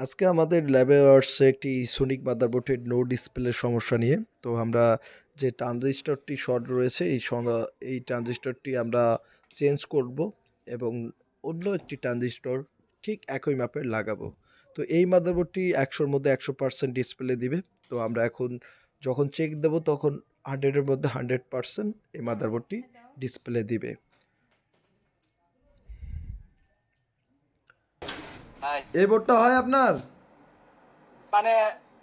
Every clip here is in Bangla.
আজকে আমাদের ল্যাবে আসছে একটি সোনিক মাদারবোর্ডের নো ডিসপ্লে সমস্যা নিয়ে। তো আমরা যে ট্রানজিস্টরটি শর্ট রয়েছে এই ট্রানজিস্টরটি আমরা চেঞ্জ করব এবং অন্য একটি ট্রানজিস্টর ঠিক একই মাপের লাগাবো। তো এই মাদারবোর্ডটি ১০০-র মধ্যে ১০০% ডিসপ্লে দিবে। তো আমরা এখন যখন চেক দেব তখন 100-এর মধ্যে 100% এই মাদারবোর্ডটি ডিসপ্লে দিবে। হাই এই বোর্ডটা হয় আপনার? মানে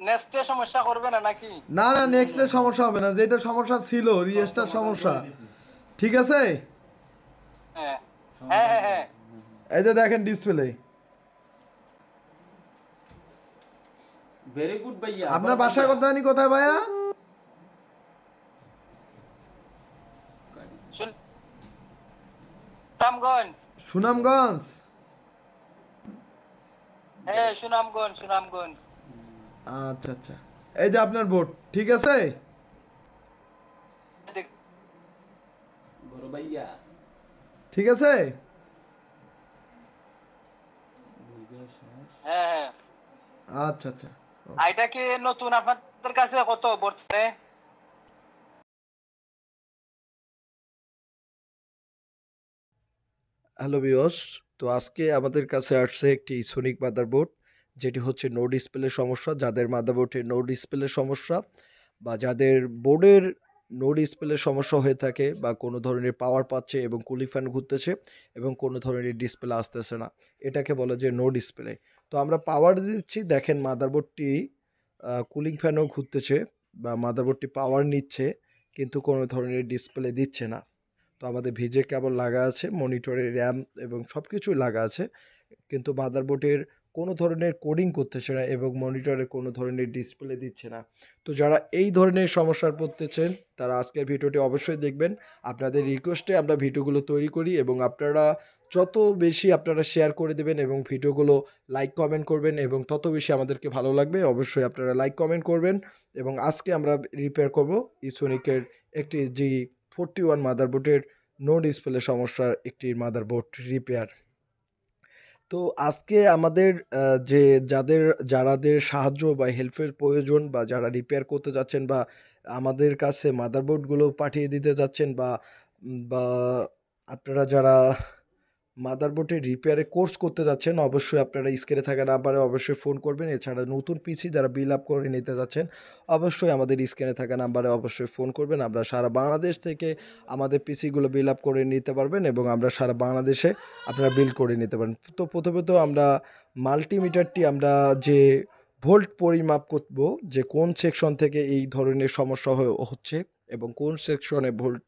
নেক্সটে সমস্যা করবে না নাকি? না না, নেক্সটের সমস্যা হবে না, যেটা সমস্যা ছিল রিয়েস্টার সমস্যা। ঠিক আছে, হ্যাঁ হ্যাঁ হ্যাঁ হ্যাঁ এই যে দেখেন ডিসপ্লে। ভেরি গুড ভাইয়া। আপনার বাসা কোথায় ভাইয়া? সুনামগঞ্জ। সুনামগঞ্জ। হ্যাঁ সুনামগঞ্জ। আচ্ছা আচ্ছা, এই যে আপনার বোর্ড ঠিক আছে। বড় ভাইয়া ঠিক আছে, হ্যাঁ হ্যাঁ আচ্ছা আচ্ছা। এটা কি নতুন আপনাদের কাছে কত বর্তমানে? হ্যালো ভিউয়ার্স, তো আজকে আমাদের কাছে আসছে একটি সোনিক মাদারবোর্ড, যেটি হচ্ছে নো ডিসপ্লে সমস্যা। যাদের মাদারবোর্ডে নো ডিসপ্লে সমস্যা বা যাদের বোর্ডের নো ডিসপ্লে সমস্যা হয়ে থাকে বা কোনো ধরনের পাওয়ার পাচ্ছে এবং কুলিং ফ্যান ঘুরতেছে এবং কোনো ধরনের ডিসপ্লে আসতেছে না, এটাকে বলে যে নো ডিসপ্লে। তো আমরা পাওয়ার দিচ্ছি, দেখেন মাদারবোর্ডটি কুলিং ফ্যানও ঘুরতেছে বা মাদারবোর্ডটি পাওয়ার নিচ্ছে, কিন্তু কোনো ধরনের ডিসপ্লে দিচ্ছে না। তো আমাদের ভিজে কেবল লাগা আছে, মনিটরে র্যাম এবং সব কিছুই লাগা আছে, কিন্তু মাদারবোর্ডের কোনো ধরনের কোডিং করতেছে না এবং মনিটরে কোনো ধরনের ডিসপ্লে দিচ্ছে না। তো যারা এই ধরনের সমস্যার পড়তেছেন তারা আজকের ভিডিওটি অবশ্যই দেখবেন। আপনাদের রিকোয়েস্টে আমরা ভিডিওগুলো তৈরি করি এবং আপনারা যত বেশি আপনারা শেয়ার করে দেবেন এবং ভিডিওগুলো লাইক কমেন্ট করবেন এবং তত বেশি আমাদেরকে ভালো লাগবে। অবশ্যই আপনারা লাইক কমেন্ট করবেন। এবং আজকে আমরা রিপেয়ার করব ইসোনিকের একটি G41 মাদারবোর্ডের নো ডিসপ্লে সমস্যার একটি মাদারবোর্ড রিপেয়ার। তো আজকে আমাদের যারাদের সাহায্য বা হেল্পের প্রয়োজন বা যারা রিপেয়ার করতে যাচ্ছেন বা আমাদের কাছে মাদারবোর্ডগুলো পাঠিয়ে দিতে যাচ্ছেন বা বা আপনারা যারা মাদারবোর্ডের রিপেয়ারে কোর্স করতে যাচ্ছেন, অবশ্যই আপনারা স্ক্রিনে থাকা নাম্বারে অবশ্যই ফোন করবেন। এছাড়া নতুন পিসি যারা বিল আপ করে নিতে যাচ্ছেন, অবশ্যই আমাদের স্ক্রিনে থাকা নাম্বারে অবশ্যই ফোন করবেন। আমরা সারা বাংলাদেশ থেকে আমাদের পিসিগুলো বিল আপ করে নিতে পারবেন এবং আমরা সারা বাংলাদেশে আপনারা বিল করে নিতে পারেন। তো প্রথমত আমরা মাল্টিমিটারটি আমরা যে ভোল্ট পরিমাপ করব, যে কোন সেকশন থেকে এই ধরনের সমস্যা হচ্ছে এবং কোন সেকশনে ভোল্ট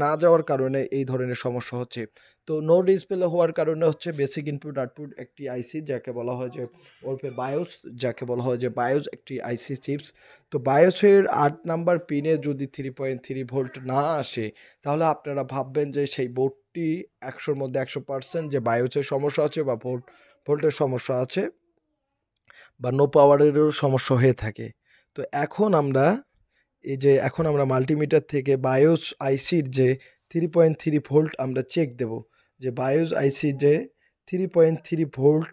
না যাওয়ার কারণে এই ধরনের সমস্যা হচ্ছে। তো নো ডিসপ্লে হওয়ার কারণে হচ্ছে বেসিক ইনপুট আউটপুট একটি আইসি, যাকে বলা হয় যে ওরফে বায়োস, যাকে বলা হয় যে বায়োস একটি আইসি চিপস। তো বায়োসের 8 নাম্বার পিনে যদি 3.3 ভোল্ট না আসে, তাহলে আপনারা ভাববেন যে সেই বোর্ডটি ১০০-র মধ্যে ১০০% যে বায়োসের সমস্যা আছে বা ভোল্টের সমস্যা আছে বা নো পাওয়ারেরও সমস্যা হয়ে থাকে। তো এখন আমরা মাল্টিমিটার থেকে বায়োস আইসির যে 3.3 ভোল্ট আমরা চেক দেব, যে বায়োস আইসি যে 3.3 ভোল্ট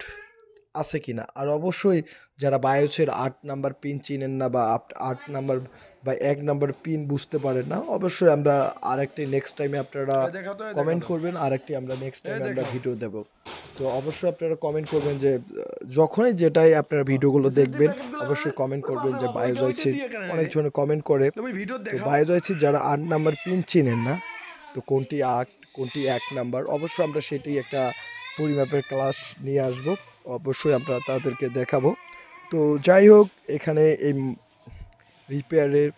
আছে কিনা। আর অবশ্যই যারা বায়োসের 8 নাম্বার পিন চিনেন না বা 8 নাম্বার বা 1 নাম্বার পিন বুঝতে পারেন না, অবশ্যই আমরা আরেকটি নেক্সট টাইমে আপনারা কমেন্ট করবেন, আরেকটি আমরা নেক্সট টাইমে আমরা ভিডিও দেব। তো অবশ্যই আপনারা কমেন্ট করবেন যে যখনই যেটাই আপনারা ভিডিওগুলো দেখবেন অবশ্যই কমেন্ট করবেন যে বায়োস আইসির, অনেকজনে কমেন্ট করে। তো বায়োস আইসির যারা 8 নাম্বার পিন চিনেন না, তো কোনটি 8 কোনটি 1 নাম্বার, অবশ্যই আমরা সেটি একটা পরিমাপের ক্লাস নিয়ে আসব, অবশ্যই আমরা তাদেরকে দেখাবো। তো যাই হোক, এখানে এই রিপেয়ারের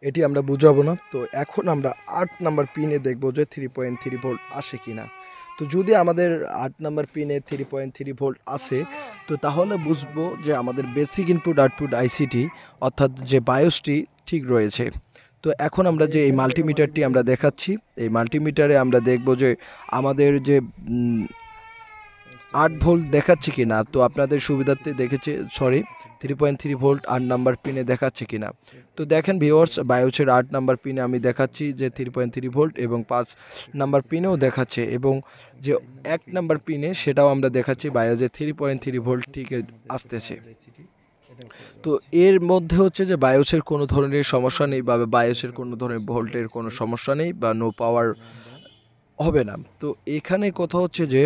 এটি আমরা বুঝাবো না। তো এখন আমরা 8 নাম্বার পিনে দেখব যে 3.3 ভোল্ট আসে কিনা। তো যদি আমাদের 8 নাম্বার পিনে 3.3 ভোল্ট আসে, তো তাহলে বুঝবো যে আমাদের বেসিক ইনপুট আউটপুট আইসিটি অর্থাৎ যে বায়োসটি ঠিক রয়েছে। তো এখন আমরা যে এই মাল্টিমিটারটি আমরা দেখাচ্ছি, এই মাল্টিমিটারে আমরা দেখব যে আমাদের যে 8 ভোল্ট দেখাচ্ছে কি না। তো আপনাদের সুবিধার্থে 3.3 ভোল্ট 8 নাম্বার পিনে দেখাচ্ছে কিনা। তো দেখেন ভিউয়ার্স, বায়োসের 8 নাম্বার পিনে আমি দেখাচ্ছি যে 3.3 ভোল্ট এবং 5 নাম্বার পিনেও দেখাচ্ছে, এবং যে 1 নাম্বার পিনে সেটাও আমরা দেখাচ্ছি বায়োসে 3.3 ভোল্ট ঠিক আসতেছে। তো এর মধ্যে হচ্ছে যে বায়োসের কোনো ধরনের সমস্যা নেই, বা বায়োসের কোনো ধরনের ভোল্টের কোনো সমস্যা নেই, বা নো পাওয়ার হবে না। তো এখানে কথা হচ্ছে যে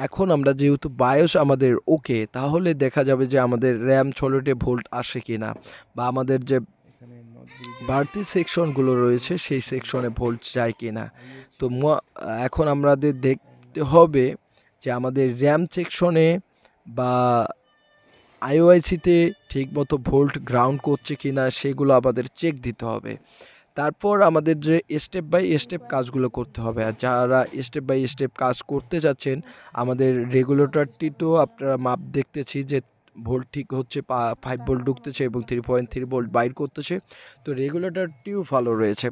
এখন আমরা যেহেতু বায়োস আমাদের ওকে, তাহলে দেখা যাবে যে আমাদের র্যাম 16 ভোল্ট আসে কিনা, বা আমাদের যে বাড়তি সেকশনগুলো রয়েছে সেই সেকশনে ভোল্ট যায় কিনা। তো এখন আমাদের দেখতে হবে যে আমাদের র্যাম সেকশনে বা আইওআইসিতে ঠিকমতো ভোল্ট গ্রাউন্ড করছে কিনা সেগুলো আমাদের চেক দিতে হবে। তারপর আমাদের যে স্টেপ বাই স্টেপ কাজগুলো করতে হবে, আর যারা স্টেপ বাই স্টেপ কাজ করতে যাচ্ছেন, আমাদের রেগুলেটরটি তো আপনারা মাপ দেখতেছি যে ভোল্ট ঠিক হচ্ছে, 5 ভোল্ট ঢুকতেছে এবং 3.3 ভোল্ট বাইর করতেছে। তো রেগুলেটরটিও ভালো রয়েছে।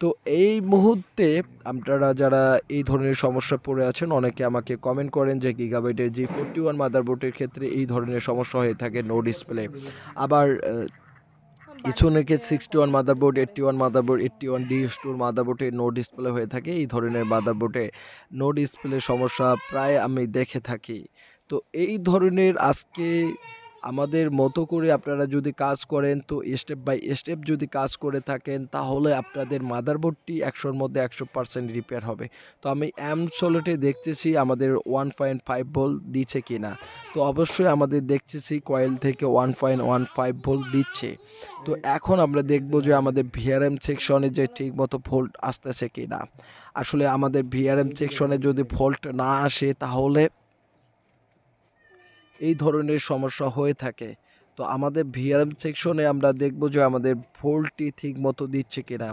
তো এই মুহূর্তে আপনারা যারা এই ধরনের সমস্যা পড়ে আছেন, অনেকে আমাকে কমেন্ট করেন যে গিগাবাইটের G41 মাদারবোর্ডের ক্ষেত্রে এই ধরনের সমস্যা হয়ে থাকে নো ডিসপ্লে। আবার কিছু নাকি 61 মাদারবোর্ড, 81 মাদারবোর্ড, 81 ডি স্টোর মাদারবোর্ডে নো ডিসপ্লে হয়ে থাকে। এই ধরনের মাদারবোর্ডে নো ডিসপ্লে সমস্যা প্রায় আমি দেখে থাকি। তো এই ধরনের আজকে আমাদের মতো করে আপনারা যদি কাজ করেন, তো স্টেপ বাই স্টেপ যদি কাজ করে থাকেন, তাহলে আপনাদের মাদারবোর্ডটি 100-র মধ্যে 100% রিপেয়ার হবে। তো আমি অ্যামসোলেটে দেখতেছি আমাদের 1.5 ভোল্ট দিচ্ছে কিনা। তো অবশ্যই আমাদের দেখতেছি কয়েল থেকে 1.15 ভোল্ট দিচ্ছে। তো এখন আমরা দেখব যে আমাদের ভিআরএম সেকশনে যে ঠিকমতো ভোল্ট আসতেছে কিনা। আসলে আমাদের ভিআরএম সেকশনে যদি ভোল্ট না আসে, তাহলে এই ধরনের সমস্যা হয়ে থাকে। তো আমাদের ভিআরএম সেকশনে আমরা দেখব যে আমাদের ভোল্টটি ঠিকমতো দিচ্ছে কিনা।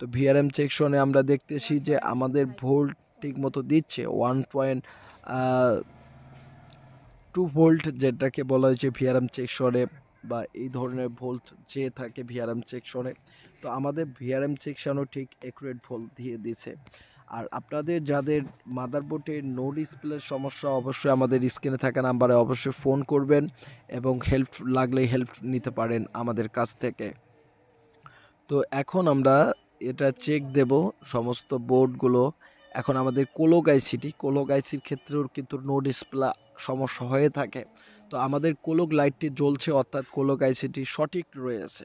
তো ভিআরএম সেকশনে আমরা দেখতেছি যে আমাদের ভোল্ট ঠিকমতো দিচ্ছে 1.2 ভোল্ট, যেটাকে বলা হয়েছে ভিআরএম সেকশনে, বা এই ধরনের ভোল্ট যে থাকে ভিআরএম সেকশনে। তো আমাদের ভিআরএম সেকশনও ঠিক অ্যাকুরেট ভোল্ট দিয়ে দিছে। আর আপনাদের যাদের মাদারবোর্ডে নো ডিসপ্লের সমস্যা, অবশ্যই আমাদের স্ক্রিনে থাকা নাম্বারে অবশ্যই ফোন করবেন, এবং হেল্প লাগলে হেল্প নিতে পারেন আমাদের কাছ থেকে। তো এখন আমরা এটা চেক দেব সমস্ত বোর্ডগুলো। এখন আমাদের কোলক আইসির ক্ষেত্রেও কিন্তু নো ডিসপ্লে সমস্যা হয়ে থাকে। তো আমাদের কোলক লাইটটি জ্বলছে, অর্থাৎ কোলক আইসিটি সঠিক রয়েছে।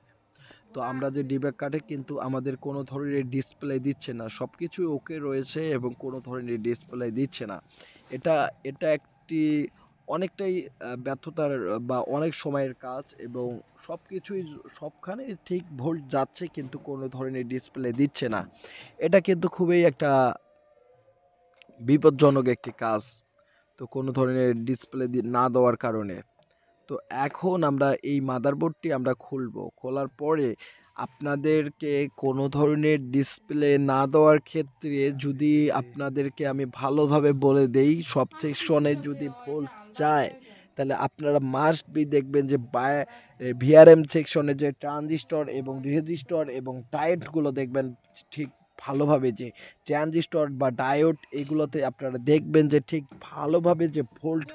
তো আমরা যে ডিব্যাগ কাটে কিন্তু আমাদের কোনো ধরনের ডিসপ্লে দিচ্ছে না, সব কিছুই ওকে রয়েছে এবং কোনো ধরনের ডিসপ্লে দিচ্ছে না। এটা এটা একটি অনেকটাই ব্যর্থতার বা অনেক সময়ের কাজ, এবং সব কিছুই সবখানে ঠিক ভোল্ট যাচ্ছে কিন্তু কোনো ধরনের ডিসপ্লে দিচ্ছে না। এটা কিন্তু খুবই একটা বিপজ্জনক একটি কাজ, তো কোনো ধরনের ডিসপ্লে না দেওয়ার কারণে। তো এখন আমরা এই মাদারবোর্ডটি আমরা খুলবো, খোলার পরে আপনাদেরকে কোনো ধরনের ডিসপ্লে না দেওয়ার ক্ষেত্রে যদি আপনাদেরকে আমি ভালোভাবে বলে দেই, সব সেকশনে যদি ভোল্ট যায়, তাহলে আপনারা মাস্ট বি দেখবেন যে ভিআরএম সেকশনে যে ট্রানজিস্টর এবং রেজিস্টর এবং ডায়োডগুলো দেখবেন ঠিক ভালোভাবে, যে ট্রানজিস্টর বা ডায়োড এগুলোতে আপনারা দেখবেন যে ঠিক ভালোভাবে যে ভোল্ট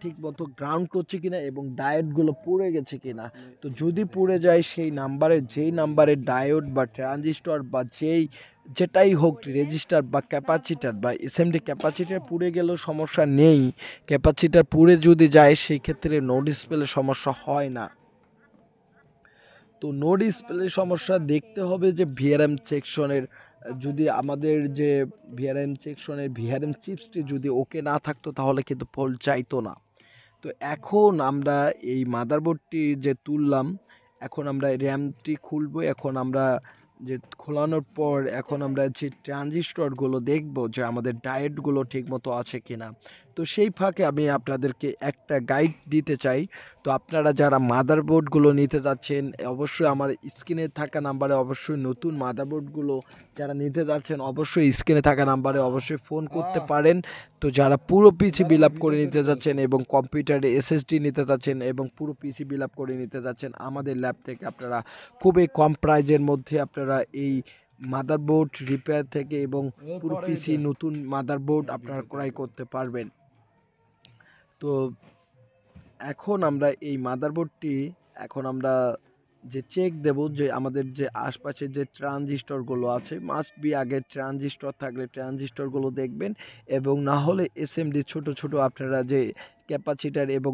ঠিক মতো গ্রাউন্ড করছে কিনা এবং ডায়োডগুলো পুড়ে গেছে কিনা। তো যদি পুড়ে যায়, সেই নাম্বারে যেই নাম্বারে ডায়োড বা ট্রানজিস্টর বা যেটাই হোক, রেজিস্টার বা ক্যাপাসিটার বা এসএমডি ক্যাপাসিটার পুড়ে গেলেও সমস্যা নেই। ক্যাপাসিটার পুড়ে যদি যায়, সেই ক্ষেত্রে নো ডিসপ্লে সমস্যা হয় না। তো নো ডিসপ্লে সমস্যা দেখতে হবে যে ভিআরএম সেকশনের যদি আমাদের যে ভিআরএম সেকশনের ভিআরএম চিপসটি যদি ওকে না থাকতো, তাহলে কিন্তু ভোল্ট চাইতো না। তো এখন আমরা এই মাদারবোর্ডটি যে তুললাম, এখন আমরা র্যামটি খুলবো। এখন আমরা যে খোলানোর পর এখন আমরা যে ট্রানজিস্টরগুলো দেখব যে আমাদের ডায়োডগুলো ঠিকমতো আছে কিনা। তো সেই ফাঁকে আমি আপনাদেরকে একটা গাইড দিতে চাই। তো আপনারা যারা মাদারবোর্ডগুলো নিতে যাচ্ছেন, অবশ্যই আমার স্ক্রিনে থাকা নাম্বারে অবশ্যই নতুন মাদারবোর্ডগুলো যারা নিতে যাচ্ছেন, অবশ্যই স্ক্রিনে থাকা নাম্বারে অবশ্যই ফোন করতে পারেন। তো যারা পুরো পিসি বিল আপ করে নিতে যাচ্ছেন এবং কম্পিউটারে এসএসডি নিতে যাচ্ছেন এবং পুরো পিসি বিল আপ করে নিতে যাচ্ছেন, আমাদের ল্যাব থেকে আপনারা খুবই কম প্রাইজের মধ্যে আপনারা এই মাদারবোর্ড রিপেয়ার থেকে এবং পুরো পিসি নতুন মাদারবোর্ড আপনারা ক্রয় করতে পারবেন। তো এখন আমরা এই মাদারবোর্ডটি এখন আমরা যে চেক দেব যে আমাদের যে আশপাশে যে ট্রানজিস্টরগুলো আছে মাস্ট বি আগে ট্রানজিস্টর থাকলে ট্রানজিস্টরগুলো দেখবেন এবং না হলে এসএমডি ছোট ছোট আপনারা যে ক্যাপাসিটার এবং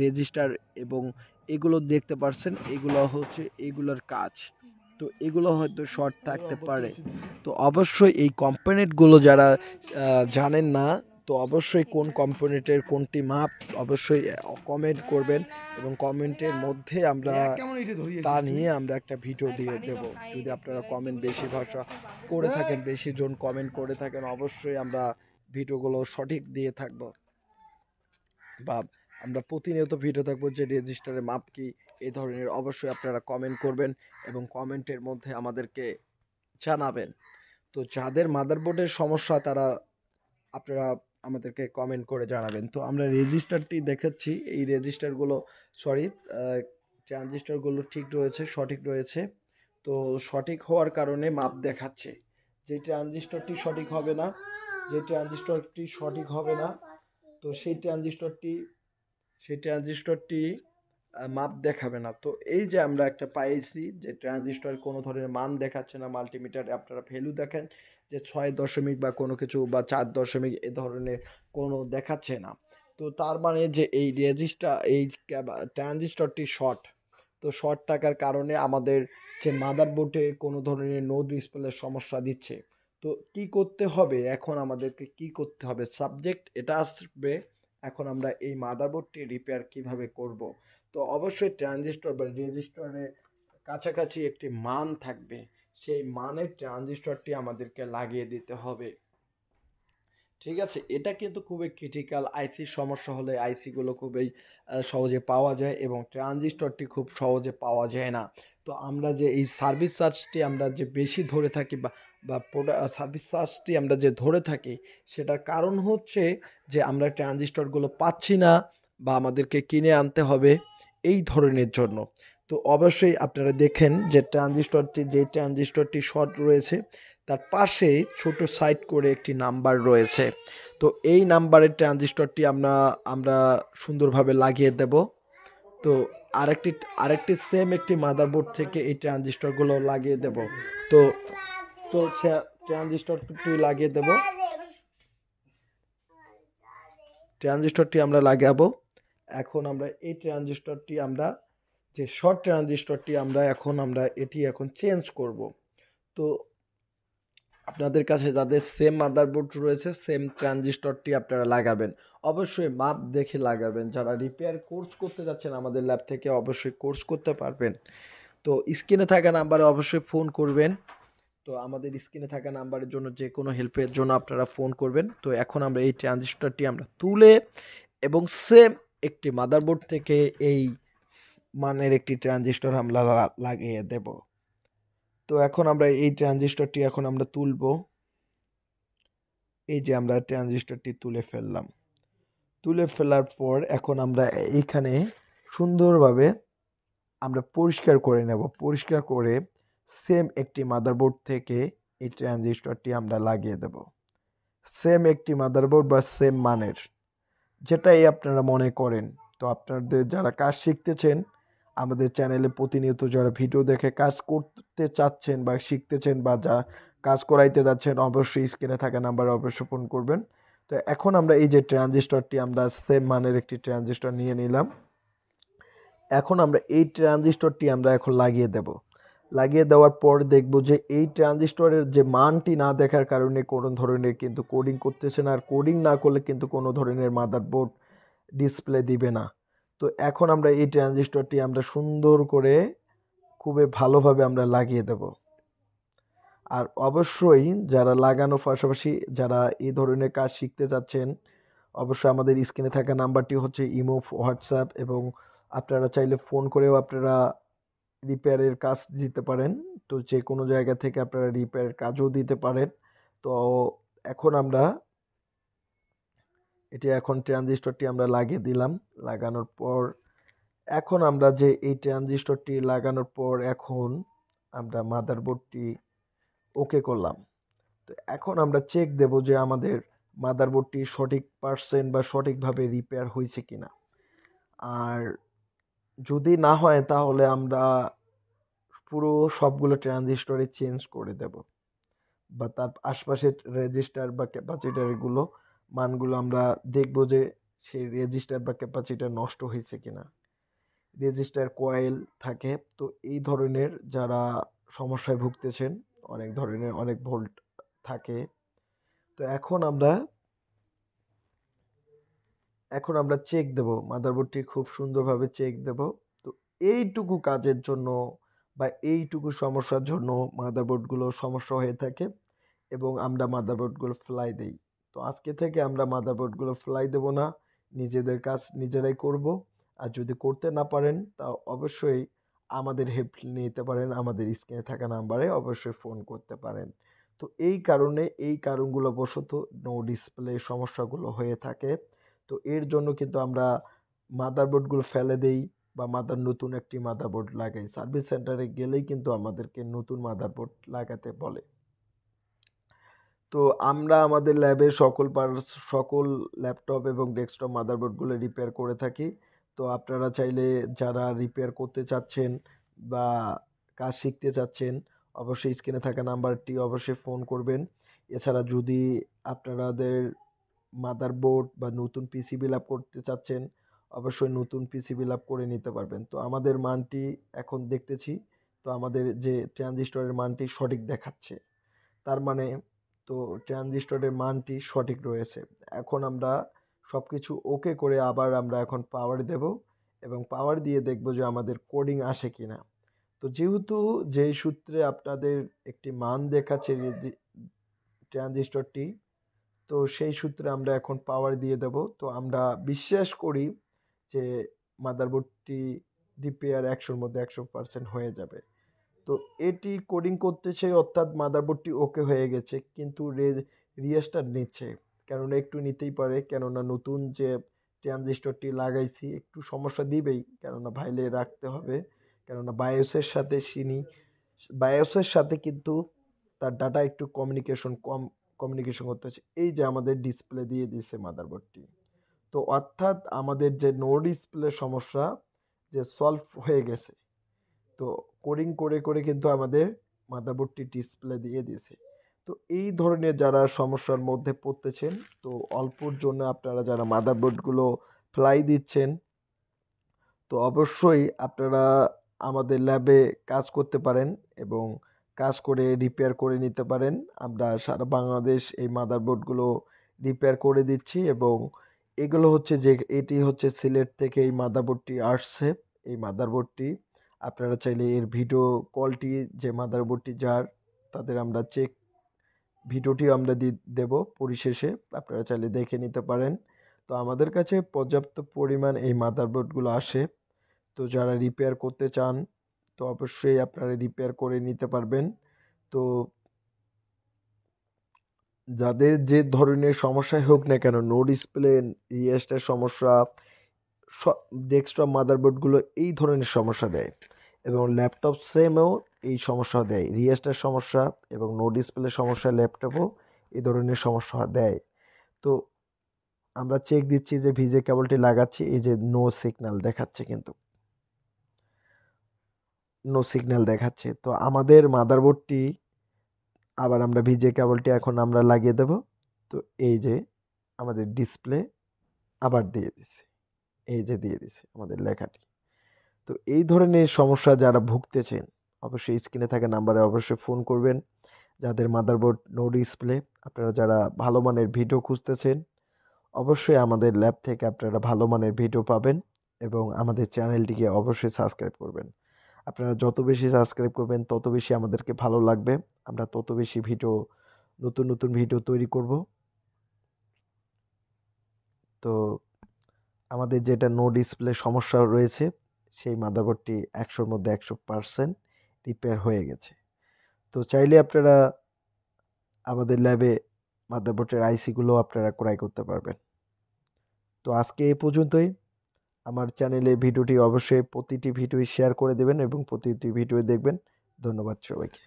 রেজিস্টার এবং এগুলো দেখতে পারছেন এগুলো হচ্ছে এগুলোর কাজ। তো এগুলো হয়তো শর্ট থাকতে পারে। তো অবশ্যই এই কম্পোনেন্টগুলো যারা জানেন না তো অবশ্যই কোন কম্পোনেন্টের কোনটি মাপ অবশ্যই কমেন্ট করবেন এবং কমেন্টের মধ্যে আমরা তা নিয়ে আমরা একটা ভিডিও দিয়ে দেব। যদি আপনারা কমেন্ট বেশি ভাষা করে থাকেন বেশি জন কমেন্ট করে থাকেন অবশ্যই আমরা ভিডিওগুলো সঠিক দিয়ে থাকবো বা আমরা প্রতিনিয়ত ভিডিও থাকবো যে রেজিস্টারের মাপ কি এই ধরনের অবশ্যই আপনারা কমেন্ট করবেন এবং কমেন্টের মধ্যে আমাদেরকে জানাবেন। তো যাদের মাদারবোর্ডের সমস্যা তারা আপনারা আমাদেরকে কমেন্ট করে জানাবেন। তো আমরা রেজিস্টারটি দেখাচ্ছি এই রেজিস্টারগুলো সরি ট্রানজিস্টরগুলো ঠিক রয়েছে সঠিক রয়েছে। তো সঠিক হওয়ার কারণে মাপ দেখাচ্ছে যে ট্রানজিস্টরটি সঠিক হবে না যে ট্রানজিস্টরটি সঠিক হবে না তো সেই ট্রানজিস্টরটি মাপ দেখাবে না। তো এই যে আমরা একটা পাইছি যে ট্রানজিস্টর কোনো ধরনের মান দেখাচ্ছে না মাল্টিমিটারে আপনারা ভ্যালু দেখেন যে 6 দশমিক বা কোনো কিছু বা 4 দশমিক এ ধরনের কোনো দেখাচ্ছে না। তো তার মানে যে এই ট্রানজিস্টরটি শর্ট। তো শর্ট থাকার কারণে আমাদের যে মাদারবোর্ডে কোনো ধরনের নো ডিসপ্লের সমস্যা দিচ্ছে। তো কি করতে হবে এখন আমাদেরকে কি করতে হবে সাবজেক্ট এটা আসবে এখন আমরা এই মাদারবোর্ডটি রিপেয়ার কিভাবে করব। তো অবশ্যই ট্রানজিস্টর বা রেজিস্টরের কাছাকাছি একটি মান থাকবে সেই মানের ট্রানজিস্টরটি আমাদেরকে লাগিয়ে দিতে হবে। ঠিক আছে এটা কিন্তু খুবই ক্রিটিক্যাল আইসির সমস্যা হলে আইসিগুলো খুবই সহজে পাওয়া যায় এবং ট্রানজিস্টরটি খুব সহজে পাওয়া যায় না। তো আমরা যে এই সার্ভিস চার্জটি আমরা যে বেশি ধরে থাকি বা সার্ভিস চার্জটি আমরা যে ধরে থাকি সেটার কারণ হচ্ছে যে আমরা ট্রানজিস্টরগুলো পাচ্ছি না বা আমাদেরকে কিনে আনতে হবে এই ধরনের জন্য। তো অবশ্যই আপনারা দেখেন যে ট্রানজিস্টরটি শর্ট রয়েছে তার পাশে ছোট সাইড করে একটি নাম্বার রয়েছে। তো এই নাম্বারের ট্রানজিস্টরটি আমরা সুন্দরভাবে লাগিয়ে দেব। তো আরেকটি আরেকটি সেম একটি মাদারবোর্ড থেকে এই ট্রানজিস্টরগুলো লাগিয়ে দেব। তো তো ট্রানজিস্টরটি লাগিয়ে দেব। ট্রানজিস্টরটি আমরা লাগাবো। এখন আমরা এই ট্রানজিস্টরটি আমরা যে শর্ট ট্রানজিস্টরটি আমরা এটি এখন চেঞ্জ করব। তো আপনাদের কাছে যাদের সেম মাদারবোর্ড রয়েছে সেম ট্রানজিস্টরটি আপনারা লাগাবেন। অবশ্যই মাপ দেখে লাগাবেন। যারা রিপেয়ার কোর্স করতে যাচ্ছেন আমাদের ল্যাব থেকে অবশ্যই কোর্স করতে পারবেন। তো স্ক্রিনে থাকা নাম্বারে অবশ্যই ফোন করবেন। তো আমাদের স্ক্রিনে থাকা নাম্বারের জন্য যে কোনো হেল্পের জন্য আপনারা ফোন করবেন। তো এখন আমরা এই ট্রানজিস্টরটি আমরা তুলে এবং সেম একটি মাদারবোর্ড থেকে এই মানের একটি ট্রানজিস্টর আমরা লাগিয়ে দেব। তো এখন আমরা এই ট্রানজিস্টরটি এখন আমরা তুলব। এই যে আমরা ট্রানজিস্টরটি তুলে ফেললাম। তুলে ফেলার পর এখন আমরা এইখানে সুন্দরভাবে আমরা পরিষ্কার করে নেব। পরিষ্কার করে সেম একটি মাদারবোর্ড থেকে এই ট্রানজিস্টরটি আমরা লাগিয়ে দেব। সেম একটি মাদারবোর্ড বা সেম মানের যেটাই আপনারা মনে করেন। তো আপনাদের যারা কাজ শিখতেছেন আমাদের চ্যানেলে প্রতিনিয়ত যারা ভিডিও দেখে কাজ করতে চাচ্ছেন বা শিখতেছেন বা যা কাজ করাইতে যাচ্ছেন অবশ্যই স্ক্রিনে থাকা নাম্বারে অবশ্যই ফোন করবেন। তো এখন আমরা এই যে ট্রানজিস্টরটি আমরা সেম মানের একটি ট্রানজিস্টর নিয়ে নিলাম। এখন আমরা এই ট্রানজিস্টরটি আমরা এখন লাগিয়ে দেব। লাগিয়ে দেওয়ার পর দেখব যে এই ট্রানজিস্টরের যে মানটি না দেখার কারণে কোনো ধরনের কিন্তু কোডিং করতেছে না আর কোডিং না করলে কিন্তু কোনো ধরনের মাদারবোর্ড ডিসপ্লে দিবে না। তো এখন আমরা এই ট্রানজিস্টরটি আমরা সুন্দর করে খুবই ভালোভাবে আমরা লাগিয়ে দেব। আর অবশ্যই যারা লাগানোর পাশাপাশি যারা এই ধরনের কাজ শিখতে চাচ্ছেন অবশ্যই আমাদের স্ক্রিনে থাকা নাম্বারটি হচ্ছে ইমো হোয়াটসঅ্যাপ এবং আপনারা চাইলে ফোন করেও আপনারা রিপেয়ারের কাজ দিতে পারেন। তো যে কোনো জায়গা থেকে আপনারা রিপেয়ারের কাজও দিতে পারেন। তো এখন আমরা এখন ট্রানজিস্টরটি আমরা লাগিয়ে দিলাম। লাগানোর পর এখন আমরা যে এই ট্রানজিস্টরটি লাগানোর পর এখন আমরা মাদারবোর্ডটি ওকে করলাম। তো এখন আমরা চেক দেব যে আমাদের মাদারবোর্ডটি সঠিক পার্সেন্ট বা সঠিকভাবে রিপেয়ার হয়েছে কিনা। আর যদি না হয় তাহলে আমরা পুরো সবগুলো ট্রানজিস্টরে চেঞ্জ করে দেব, বা তার আশপাশের রেজিস্টার বা ক্যাপাসিটরগুলো মানগুলো আমরা দেখব যে সেই রেজিস্টার বা ক্যাপাসিটর নষ্ট হয়েছে কিনা। রেজিস্টার কয়েল থাকে, তো এই ধরনের যারা সমস্যায় ভুগতেছেন, অনেক ধরনের অনেক ভোল্ট থাকে। তো এখন আমরা চেক দেব, মাদারবোর্ডটি খুব সুন্দরভাবে চেক দেব। তো এইটুকু কাজের জন্য বা এইটুকু সমস্যার জন্য মাদারবোর্ডগুলো সমস্যা হয়ে থাকে এবং আমরা মাদারবোর্ডগুলো ফেলাই দেই। তো আজকে থেকে আমরা মাদারবোর্ডগুলো ফেলাই দেব না, নিজেদের কাজ নিজেরাই করব। আর যদি করতে না পারেন তা অবশ্যই আমাদের হেল্প নিতে পারেন, আমাদের স্ক্রিনে থাকা নাম্বারে অবশ্যই ফোন করতে পারেন। তো এই কারণগুলো বশত নো ডিসপ্লে সমস্যাগুলো হয়ে থাকে। তো এর জন্য কিন্তু আমরা মাদারবোর্ডগুলো ফেলে দেই বা নতুন একটি মাদারবোর্ড লাগাই। সার্ভিস সেন্টারে গেলেই কিন্তু আমাদেরকে নতুন মাদারবোর্ড লাগাতে বলে। তো আমরা আমাদের ল্যাবে সকল ল্যাপটপ এবং ডেস্কটপ মাদারবোর্ডগুলো রিপেয়ার করে থাকি। তো আপনারা চাইলে যারা রিপেয়ার করতে চাচ্ছেন বা কাজ শিখতে চাচ্ছেন, অবশ্যই স্ক্রিনে থাকা নাম্বারটি অবশ্যই ফোন করবেন। এছাড়া যদি আপনাদের মাদারবোর্ড বা নতুন পিসিবি ল্যাব করতে চাচ্ছেন, অবশ্যই নতুন পিসিবি ল্যাব করে নিতে পারবেন। তো আমাদের মানটি এখন দেখতেছি, তো আমাদের যে ট্রানজিস্টরের মানটি সঠিক দেখাচ্ছে, তার মানে তো ট্রানজিস্টরের মানটি সঠিক রয়েছে। এখন আমরা সবকিছু ওকে করে আবার আমরা এখন পাওয়ার দেব এবং পাওয়ার দিয়ে দেখব যে আমাদের কোডিং আসে কিনা। তো যেহেতু যেই সূত্রে আপনাদের একটি মান দেখাচ্ছে ট্রানজিস্টরটি, তো সেই সূত্রে আমরা এখন পাওয়ার দিয়ে দেব। তো আমরা বিশ্বাস করি যে মাদারবোর্ডটি রিপেয়ার 100-র মধ্যে 100% হয়ে যাবে। তো এটি কোডিং করতেছে, অর্থাৎ মাদারবোর্ডটি ওকে হয়ে গেছে, কিন্তু রিস্টার্ট নিচ্ছে। কেননা একটু নিতেই পারে, কেননা নতুন যে ট্রানজিস্টরটি লাগাইছি একটু সমস্যা দিবেই, কেননা ভাইলে রাখতে হবে। কেননা বায়োসের সাথে কিন্তু তার ডাটা একটু কমিউনিকেশন করতে হচ্ছে। এই যে আমাদের ডিসপ্লে দিয়ে দিছে মাদারবোর্ডটি, তো অর্থাৎ আমাদের যে নো ডিসপ্লে সমস্যা যে সলভ হয়ে গেছে। তো কোডিং করে করে কিন্তু আমাদের মাদারবোর্ডটি ডিসপ্লে দিয়ে দিয়েছে। তো এই ধরনের যারা সমস্যার মধ্যে পড়তেছেন, তো অল্পর জন্য আপনারা যারা মাদারবোর্ডগুলো ফ্লাই দিচ্ছেন, তো অবশ্যই আপনারা আমাদের ল্যাবে কাজ করতে পারেন এবং কাজ করে রিপেয়ার করে নিতে পারেন। আমরা সারা বাংলাদেশ এই মাদারবোর্ডগুলো রিপেয়ার করে দিচ্ছি এবং এটি হচ্ছে সিলেট থেকে এই মাদারবোর্ডটি আসছে। এই মাদারবোর্ডটি আপনারা চাইলে এর ভিডিও কলটি যে মাদারবোর্ডটি যার তাদের আমরা ভিডিওটিও আমরা দেব পরিশেষে, আপনারা চাইলে দেখে নিতে পারেন। তো আমাদের কাছে পর্যাপ্ত পরিমাণ এই মাদারবোর্ডগুলো আসে। তো যারা রিপেয়ার করতে চান তো অবশ্যই আপনারা রিপেয়ার করে নিতে পারবেন। তো যাদের যে ধরনের সমস্যাই হোক না কেন, নো ডিসপ্লে, রিস্টার সমস্যা, ডেস্কটপ মাদারবোর্ডগুলো এই ধরনের সমস্যা দেয় এবং ল্যাপটপ সেমেও এই সমস্যা দেয়। রিস্টার সমস্যা এবং নো ডিসপ্লে সমস্যা ল্যাপটপও এই ধরনের সমস্যা দেয়। তো আমরা চেক দিচ্ছি যে ভিজে কেবলটি লাগাচ্ছি, এই যে নো সিগন্যাল দেখাচ্ছে, কিন্তু নো সিগন্যাল দেখাচ্ছে। তো আমাদের মাদারবোর্ডটি আবার আমরা ভিজে কেবলটি এখন আমরা লাগিয়ে দেব। তো এই যে আমাদের ডিসপ্লে আবার দিয়ে দিছে, এই যে দিয়ে দিছে আমাদের লেখাটি। তো এই ধরনের সমস্যা যারা ভুগতেছেন অবশ্যই স্ক্রিনে থাকা নাম্বারে অবশ্যই ফোন করবেন। যাদের মাদারবোর্ড নো ডিসপ্লে, আপনারা যারা ভালো মানের ভিডিও খুঁজতেছেন, অবশ্যই আমাদের ল্যাব থেকে আপনারা ভালো মানের ভিডিও পাবেন এবং আমাদের চ্যানেলটিকে অবশ্যই সাবস্ক্রাইব করবেন। আপনারা যত বেশি সাবস্ক্রাইব করবেন তত বেশি আমাদেরকে ভালো লাগবে, আমরা তত বেশি নতুন নতুন ভিডিও তৈরি করব। তো আমাদের যেটা নো ডিসপ্লে সমস্যা রয়েছে সেই মাদারবোর্ডটি 100-র মধ্যে 100% রিপেয়ার হয়ে গেছে। তো চাইলে আপনারা আমাদের ল্যাবে মাদারবোর্ডের আইসিগুলো আপনারা ক্রয় করতে পারবেন। তো আজকে এই পর্যন্তই। আমার চ্যানেলে ভিডিওটি অবশ্যই প্রতিটি ভিডিও শেয়ার করে দেবেন এবং প্রতিটি ভিডিও দেখবেন। ধন্যবাদ সবাইকে।